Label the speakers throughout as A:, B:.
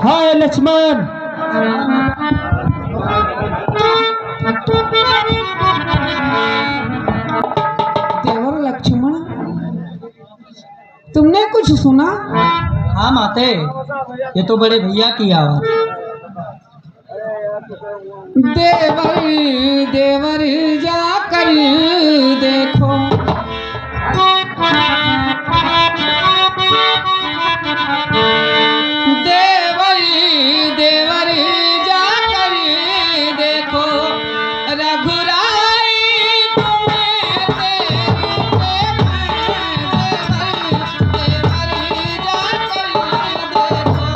A: हाय लक्ष्मण।
B: देवर लक्ष्मण, तुमने कुछ सुना?
C: हाँ माते, ये तो बड़े भैया की आवाज।
B: देवर देवर जाकर देखो, देवर देवर जाकर देखो, रघुराई तुम्हें तेरी देवर जाकर देखो।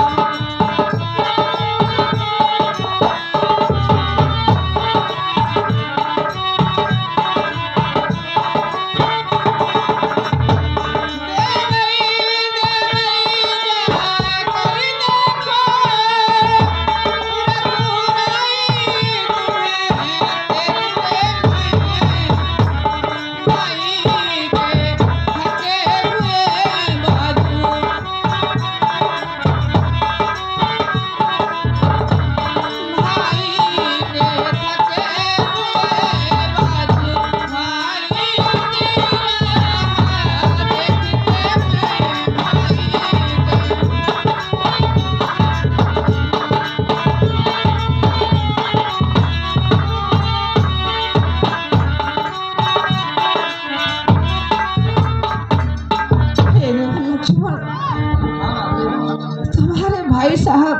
B: तुम्हारे भाई साहब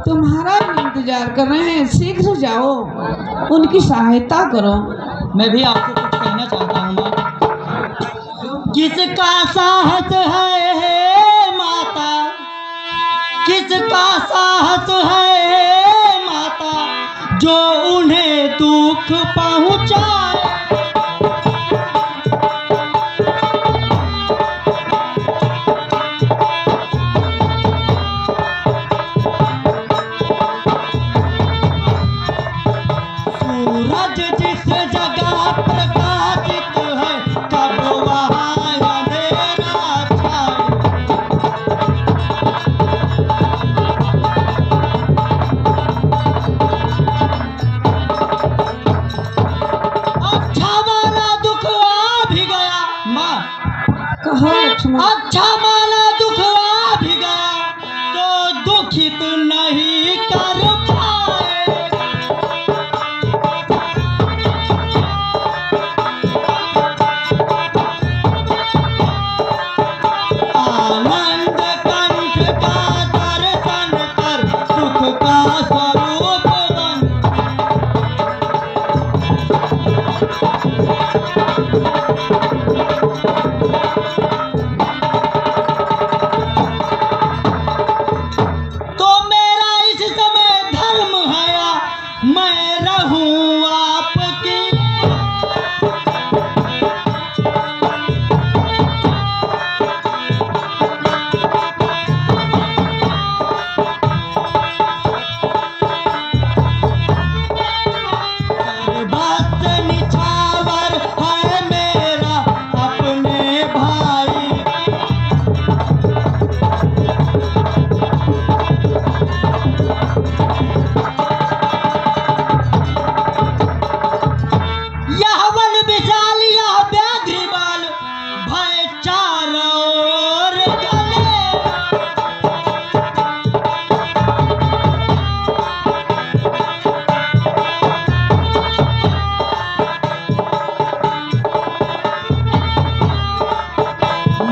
B: तुम्हारा इंतजार कर रहे हैं, शीघ्र जाओ, उनकी सहायता करो।
C: मैं भी आपको कुछ कहना चाहता हूँ माँ। किसका साहस है हे माता, किसका साहस है हे माता, जो उन्हें दुख पहुँचाए। सूरज जिस जगह प्रकाशित है, कब वहाँ अंधेरा छाए। अच्छा वाला दुख आ भी गया माँ,
B: कहो लक्ष्मण।
C: अच्छा वाला दुख आ भी गया तो दुखित नहीं कर पाए। आनंद कंठ का दर्शन कर, सुख का स्वरूप बन। तो मेरा इस समय धर्म है या मैं रहूं आपकी। सर्वस्व निछावर है मेरा अपने भाई। यह वन विशाल, यह व्याघ्र बाल, भय चारों ओर गले।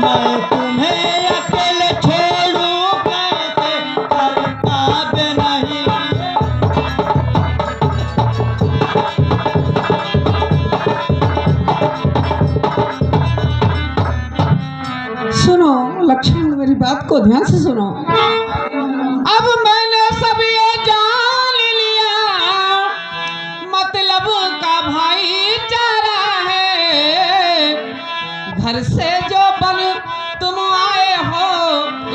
C: मैं तुम्हें अकेले छोड़ूं कैसे, करताब नहीं।
B: सुनो लक्ष्मण, मेरी बात को ध्यान से सुनो। अब मैंने सब ये जान लिया, मतलब का भाईचारा है। घर से जो बल तुम आए हो,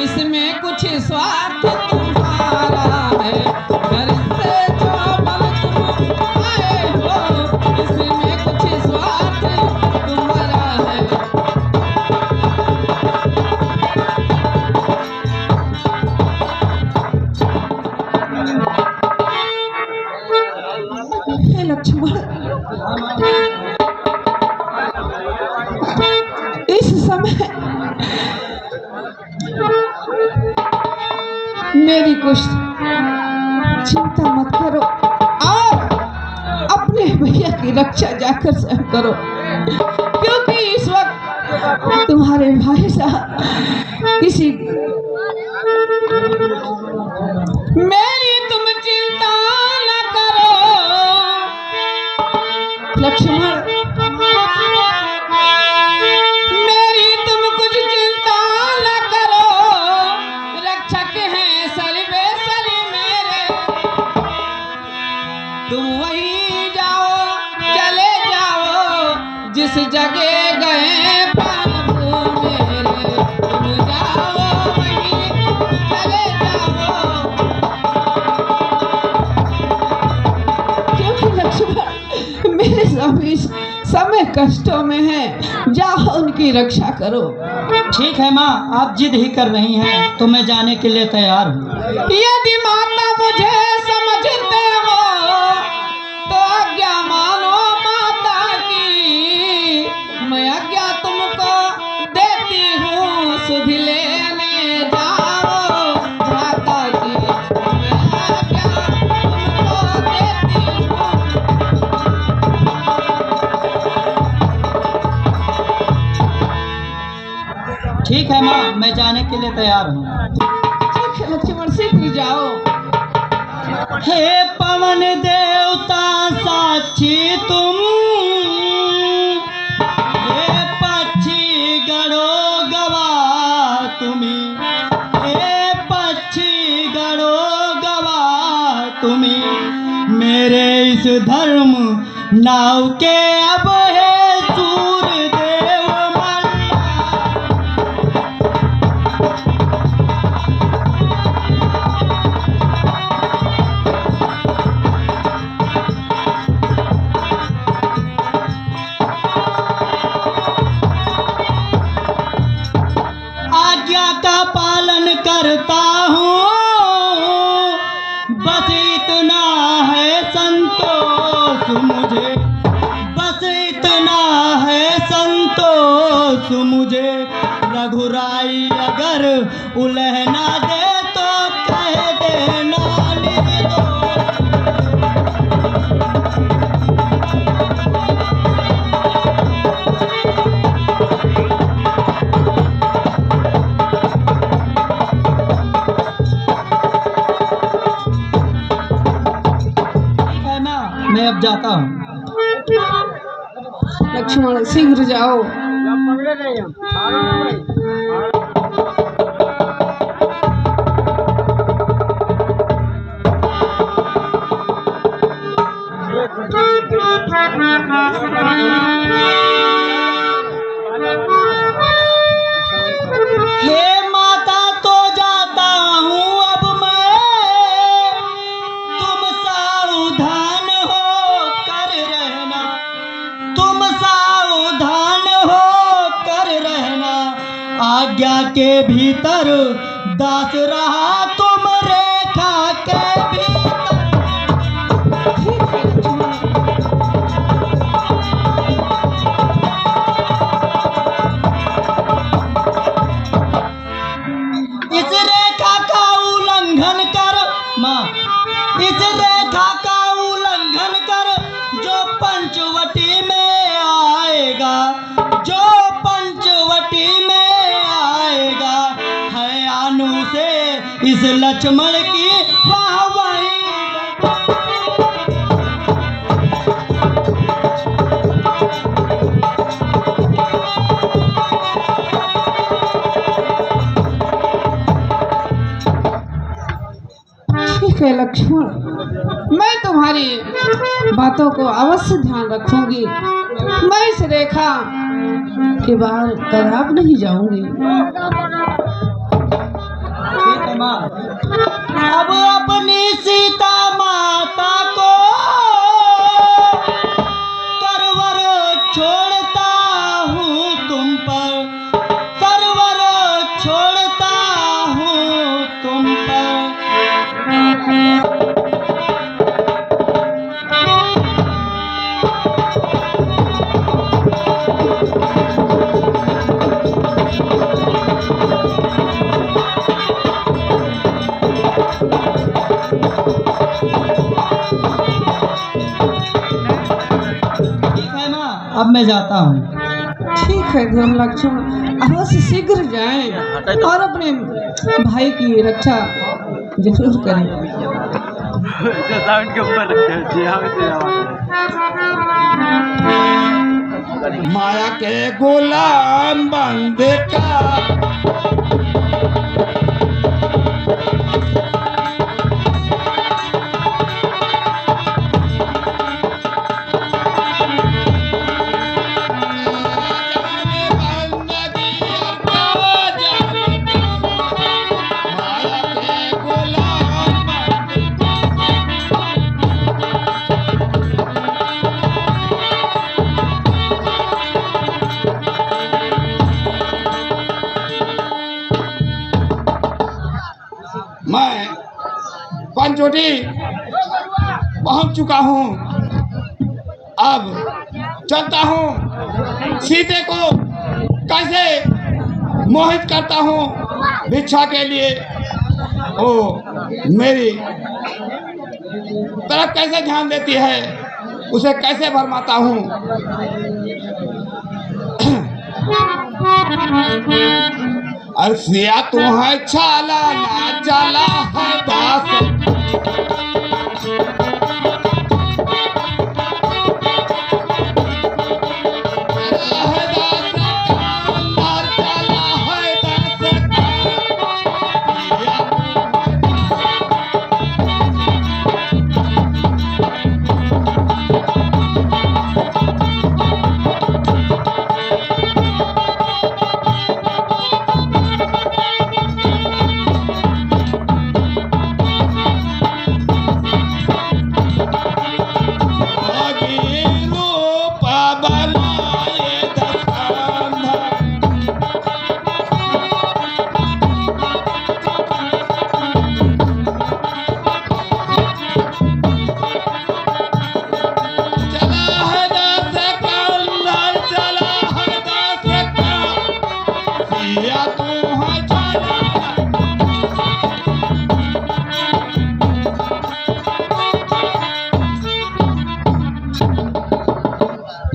B: इसमें कुछ स्वार्थ तुम्हारा है। घर से जो बल तुम आए हो, इसमें कुछ स्वार्थ तुम्हारा है। मेरी कुछ चिंता मत करो और अपने भैया की रक्षा जाकर स्वयं करो, क्योंकि इस वक्त तुम्हारे भाई साहब किसी मेरी तुम चिंता न करो लक्ष्मण, मेरी तुम कुछ चिंता न करो, रक्षक हैं सर्वे सरी मेरे, तुम वहीं जाओ चले जाओ जिस जगह गए प्रभु मेरे, तुम जाओ वहीं चले जाओ, क्योंकि लक्ष्मण मेरे स्वामी समय कष्टों में है, जाओ उनकी रक्षा करो।
C: ठीक है माँ, आप जिद ही कर रही हैं तो मैं जाने के लिए तैयार हूँ।
B: यदि माता मुझे समझते हो तो आज्ञा मानो माता की, मैं आज्ञा तुमको देती हूँ, सुध लेने जाओ माता की, मैं आज्ञा तुमको देती हूँ।
C: ठीक है माँ, मैं जाने के लिए तैयार हूँ।
B: ठीक है लक्ष्मण, शीघ्र जाओ।
C: हे पवन देवता साक्षी तुम, हे पक्षी गणो गवाह तुम्ही, हे पक्षी गणो गवाह तुम्ही, मेरे इस धर्म नाव के अब है सूर्यदेव मल्ला। आज्ञा का पालन करता हूँ, बस इतना है संतोष मुझे, बस इतना है संतोष मुझे, रघुराई अगर उलहना दे तो कह देना निर्दोष। मैं अब जाता हूँ।
B: लक्ष्मण शीघ्र जाओ।
C: हे माता तो जाता हूँ अब मैं, तुम सावधान हो कर रहना, तुम सावधान हो कर रहना, आज्ञा के भीतर दास रहा तुम रेखा के भीतर। इस रेखा का उल्लंघन कर माँ, इस रेखा का उल्लंघन कर, जो पंचवटी में आएगा, जो पंचवटी में आएगा, है आनु से इस लक्ष्मण की वाहवाही।
B: ठीक है लक्ष्मण, मैं तुम्हारी बातों को अवश्य ध्यान रखूंगी, मैं इस रेखा के बाहर कदाप नहीं जाऊंगी।
C: ठीक है माँ, अब अपनी सीता माता को करवर छोड़ता हूँ तुम पर, करवर छोड़ता हूँ तुम पर। ठीक है माँ, अब मैं जाता हूँ।
B: ठीक है धर्म लक्ष्मण, अवश्य शीघ्र जाएं और अपने भाई की रक्षा जरूर करें।
A: के ऊपर
D: माया के गुलाम बंद का मैं पंचवटी पहुंच चुका हूं। अब चलता हूं, सीते को कैसे मोहित करता हूं भिक्षा के लिए, ओ मेरी तरफ कैसे ध्यान देती है, उसे कैसे भरमाता हूं। अर्सिया तू है छाला ना चला है दास,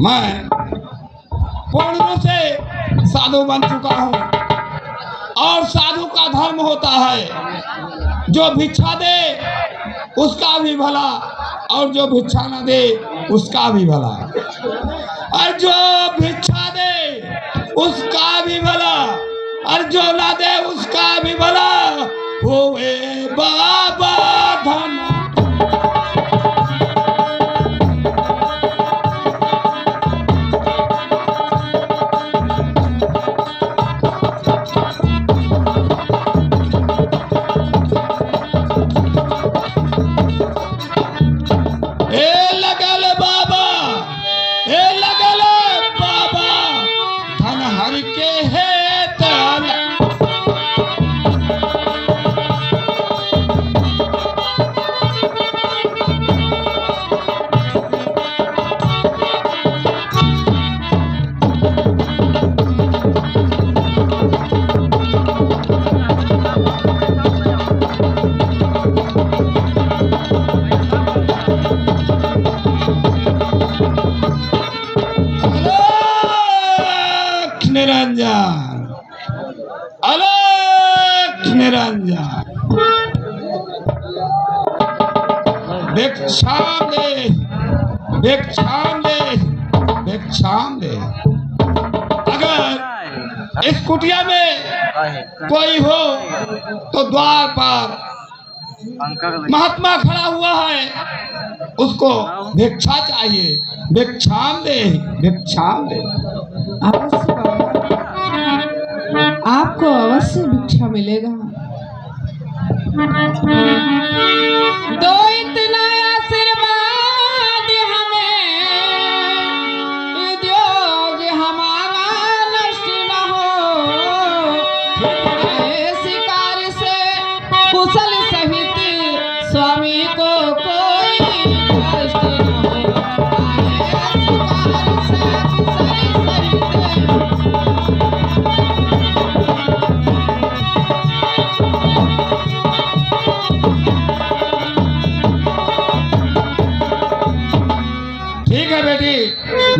D: मैं पूर्ण रूप से साधु बन चुका हूँ और साधु का धर्म होता है जो भिक्षा दे उसका भी भला और जो भिक्षा न दे उसका भी भला, और जो भिक्षा दे उसका भी भला और जो ना दे उसका भी भला होए बाबा धन। निरंजन, अलख निरंजन, भिक्षाम दे, भिक्षाम दे, भिक्षाम दे। अगर इस कुटिया में कोई हो तो द्वार पर महात्मा खड़ा हुआ है, उसको भिक्षा चाहिए, भिक्षाम दे, भिक्षाम दे।
B: अवश्य बाबा, आपको अवश्य भिक्षा मिलेगा। दो इतना आशीर्वाद हमें, उद्योग हमारा नष्ट न हो, शिकार से कुशल सहित स्वामी को कोई कष्ट न हो। शिकार से कुशल सहित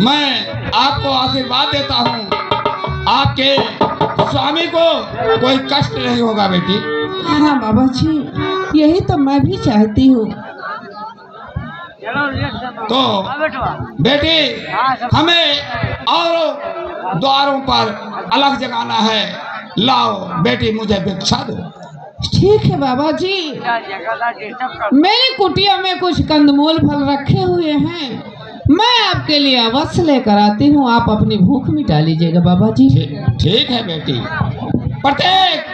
D: मैं आपको आशीर्वाद देता हूँ, आपके स्वामी को कोई कष्ट नहीं होगा बेटी।
B: हाँ बाबा जी, यही तो मैं भी चाहती हूँ।
D: तो बेटी, हमें और द्वारों पर अलग जगाना है। लाओ बेटी, मुझे भिक्षा दो।
B: ठीक है बाबा जी, मेरी कुटिया में कुछ कंदमूल फल रखे हुए हैं, मैं आपके लिए अवश्य लेकर आती हूँ। आप अपनी भूख मिटा लीजिएगा बाबा जी।
D: ठीक है बेटी। प्रत्येक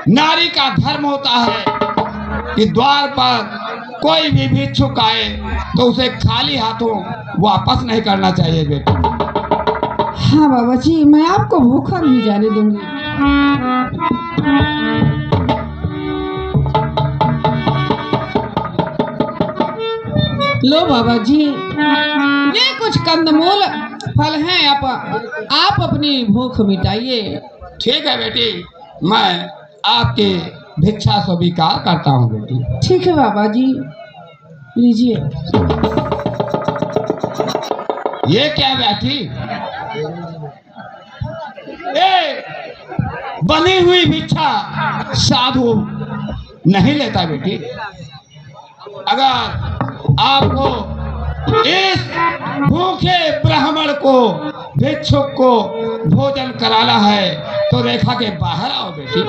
D: नारी का धर्म होता है कि द्वार पर कोई भी भिक्षुक आए तो उसे खाली हाथों वापस नहीं करना चाहिए बेटी।
B: हाँ बाबा जी, मैं आपको भूखा नहीं जाने दूंगी। लो बाबा जी, ये कुछ कंदमूल फल हैं, आप अपनी भूख मिटाइए।
D: ठीक है बेटी, मैं आपकी भिक्षा स्वीकार करता हूँ बेटी।
B: ठीक है बाबा जी, लीजिए।
D: ये क्या बेटी, ए, बनी हुई भिक्षा साधु नहीं लेता बेटी। अगर आपको इस भूखे ब्राह्मण को, भिक्षुक को भोजन कराना है तो रेखा के बाहर आओ बेटी।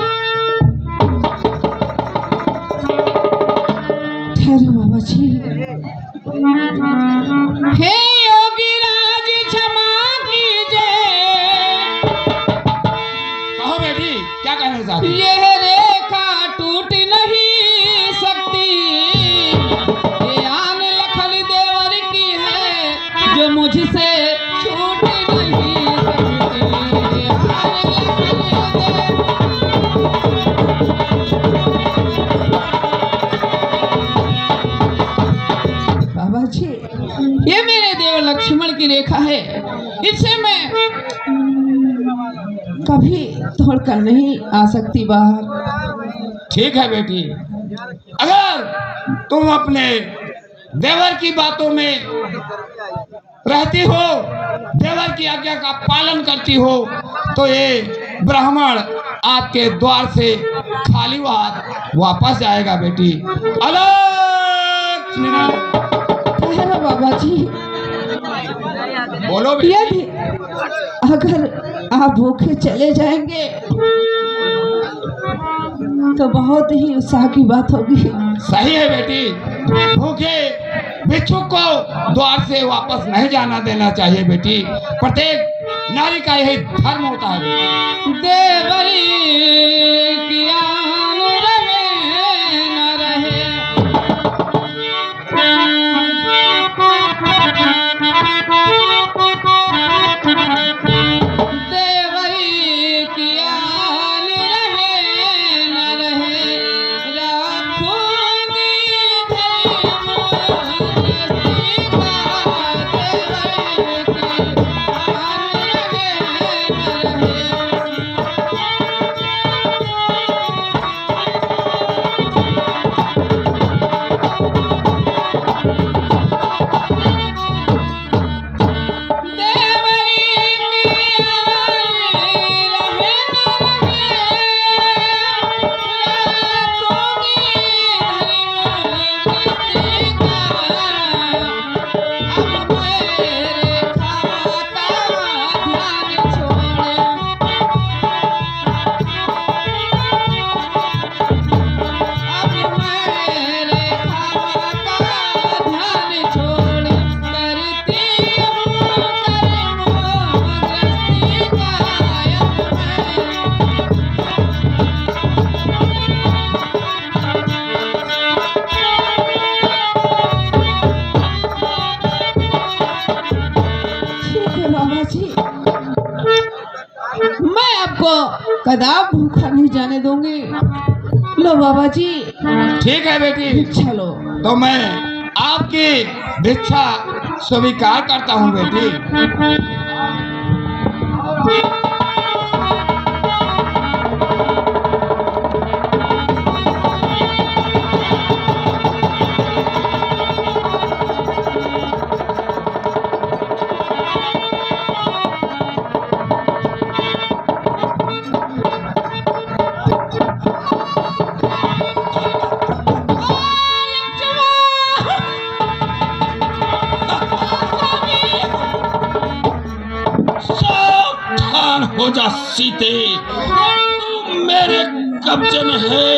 B: ठहरो बाबा जी। हे योगी राज क्षमा कीजिए।
D: कहो बेटी, क्या कहना चाहती?
B: यह रेखा टूट नहीं सकती, ये आन लखन देवर की है जो मुझसे छूट नहीं सकती। आन लखन बाबा जी, ये मेरे देव लक्ष्मण की रेखा है, इससे मैं कभी तोड़कर नहीं आ सकती बाहर।
D: ठीक है बेटी, अगर तुम अपने देवर की बातों में रहती हो, देवर की आज्ञा का पालन करती हो, तो ये ब्राह्मण आपके द्वार से खाली हाथ वापस जाएगा बेटी। अलग
B: ठहरो बाबा जी।
D: बोलो बेटी।
B: यदि अगर आप भूखे चले जाएंगे तो बहुत ही उत्साह की बात होगी।
D: सही है बेटी, भूखे भिक्षुक को द्वार से वापस नहीं जाना देना चाहिए बेटी। प्रत्येक नारी का यही धर्म होता है।
B: देवरी की आन रहे न रहे, देवरी की आन रहे न रहे, राखूंगी धर्म रस्ती का। देवरी की आन रहे न रहे। कदाप भूखा नहीं जाने दूंगी। लो बाबा जी।
D: ठीक है बेटी,
B: भिक्षा लो।
D: तो मैं आपकी भिक्षा स्वीकार करता हूँ बेटी। सीते तू मेरे कब्जे में है।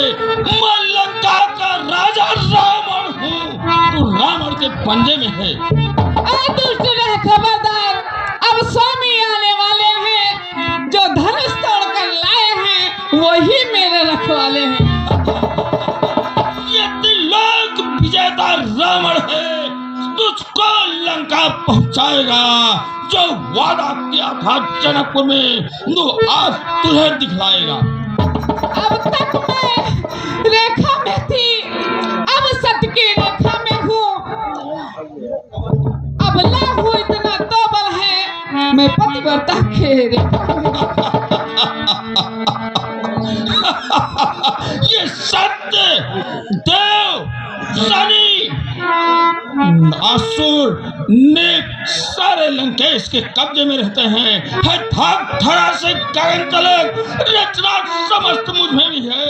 D: मैं लंका का राजा रावण हूँ, तू रावण के पंजे में है।
B: दुष्ट रह खबरदार, अब स्वामी आने वाले हैं। जो धनुष तोड़कर लाए हैं वही मेरे रखवाले हैं।
D: ये त्रिलोक विजेता रावण है, तुझको लंका पहुंचाएगा। जो वादा किया था जनकपुर में वो आज तुझे दिखलाएगा।
B: अब तक मैं रेखा में थी, अब सत्य की रेखा में हूँ। अब लाहू इतना तो बल है, मैं पतिव्रता के रेखा में
D: ये सत्य देव शनि असुर ने सारे लंकेश के कब्जे में रहते हैं। है भाग धरा से गगन तलक रचना समस्त मुझ में भी है।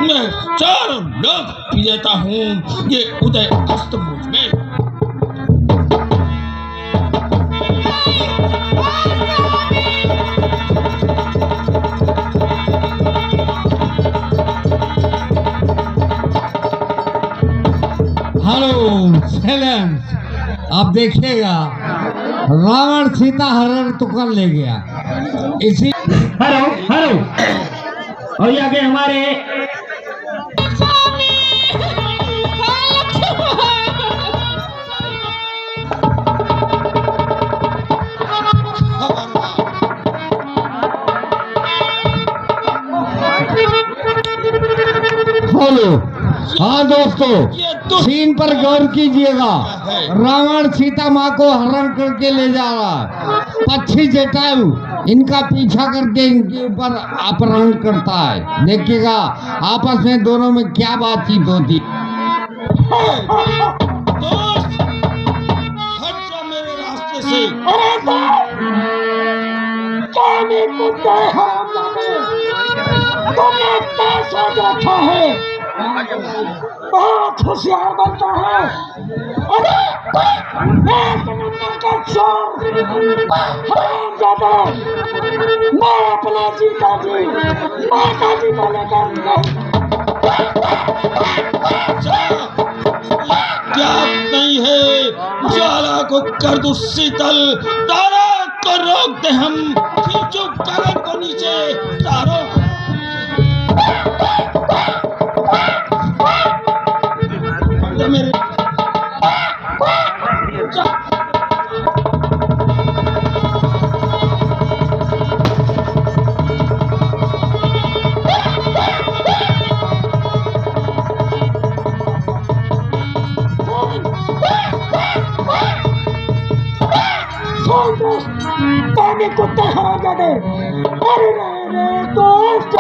D: मैं चारों लोक विजेता हूँ, ये उदय अस्त मुझ में।
C: हेलो चैलेंज, आप देखिएगा रावण सीता हरण तो कर ले गया। इसी
A: हेलो हेलो, और ये आगे हमारे
C: हेलो। हाँ दोस्तों, सीन पर गौर कीजिएगा। रावण सीता माँ को हरण करके ले जा रहा है। पक्षी जटायु इनका पीछा करके इनके ऊपर अपहरण करता है। देखिएगा आपस में दोनों में क्या बातचीत होती।
D: दोस्त, हट जा मेरे रास्ते से।
A: तुमने क्या सोच रखा है? बहुत होशियार बनता है। अरे एक नंबर का चोर, हरामजादा। मैं अपने जीता जी माता जी को लेकर
D: क्या नहीं है, ज्वाला को कर दो शीतल, तारा को रोक दे हम, खींचो गगन को नीचे, तारों को मेरे
A: पानी कुत्ते हरामजादे। अरे रे दोस्त,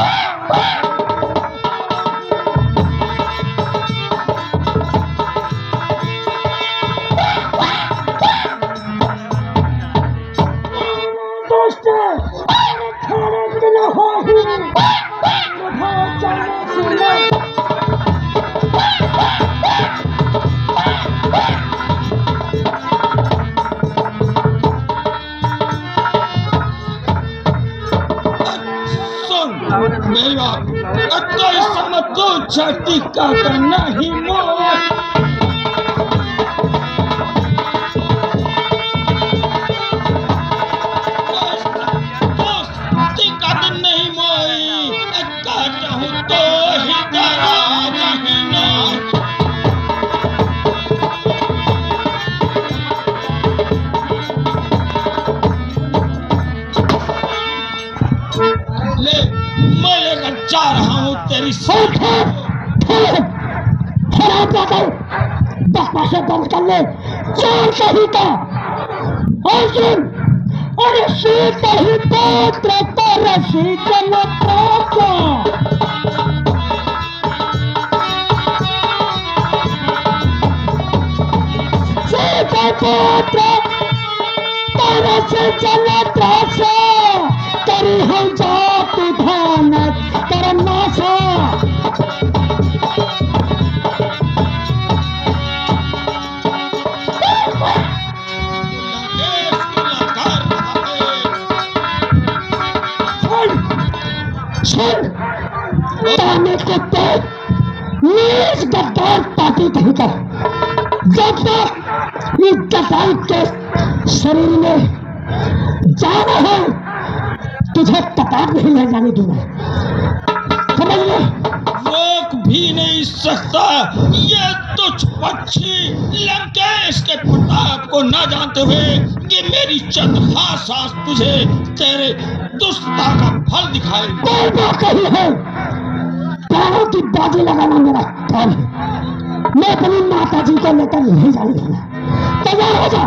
D: मेरी बात, तो इस समय तो छठी का करना ही मौत। नहीं मोई, कहता हूँ तो ही डरा नहीं ना। ले मैं लेकर जा रहा हूँ तेरी
A: बकवासें बंद कर ले। चोर सही था अर्जुन, अरे सीता ही पुत्र तेरे शीतल पुत्र। सीता पुत्र तेरे शीतल पुत्र, तेरी हम जात धान तेरा नासा। गद्दार पार्टी कहीं का जब तक इस गद्दार के शरीर में जाना है तुझे कतार नहीं ले जाने दूंगा, समझ ले।
D: रोक भी नहीं सकता ये तुच्छ पक्षी लंकेश के प्रताप को न जानते हुए कि मेरी चंद्रहास सांस तुझे तेरे दुष्टता का फल दिखाए।
A: कोई बात नहीं है, प्राणों की बाजी लगाना मेरा काम है। मैं अपनी माता जी को लेकर नहीं जाने दूंगा, तैयार हो जा।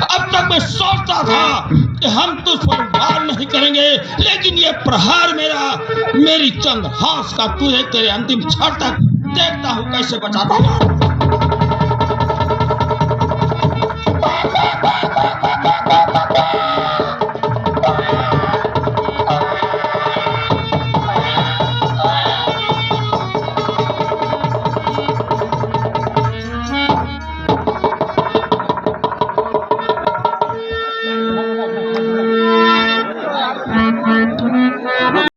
D: अब तक मैं सोचता था कि हम तुझ पर वार नहीं करेंगे, लेकिन ये प्रहार मेरी चंद्रहास का तुझे तेरे अंतिम क्षण तक देखता हूँ कैसे बचाता है।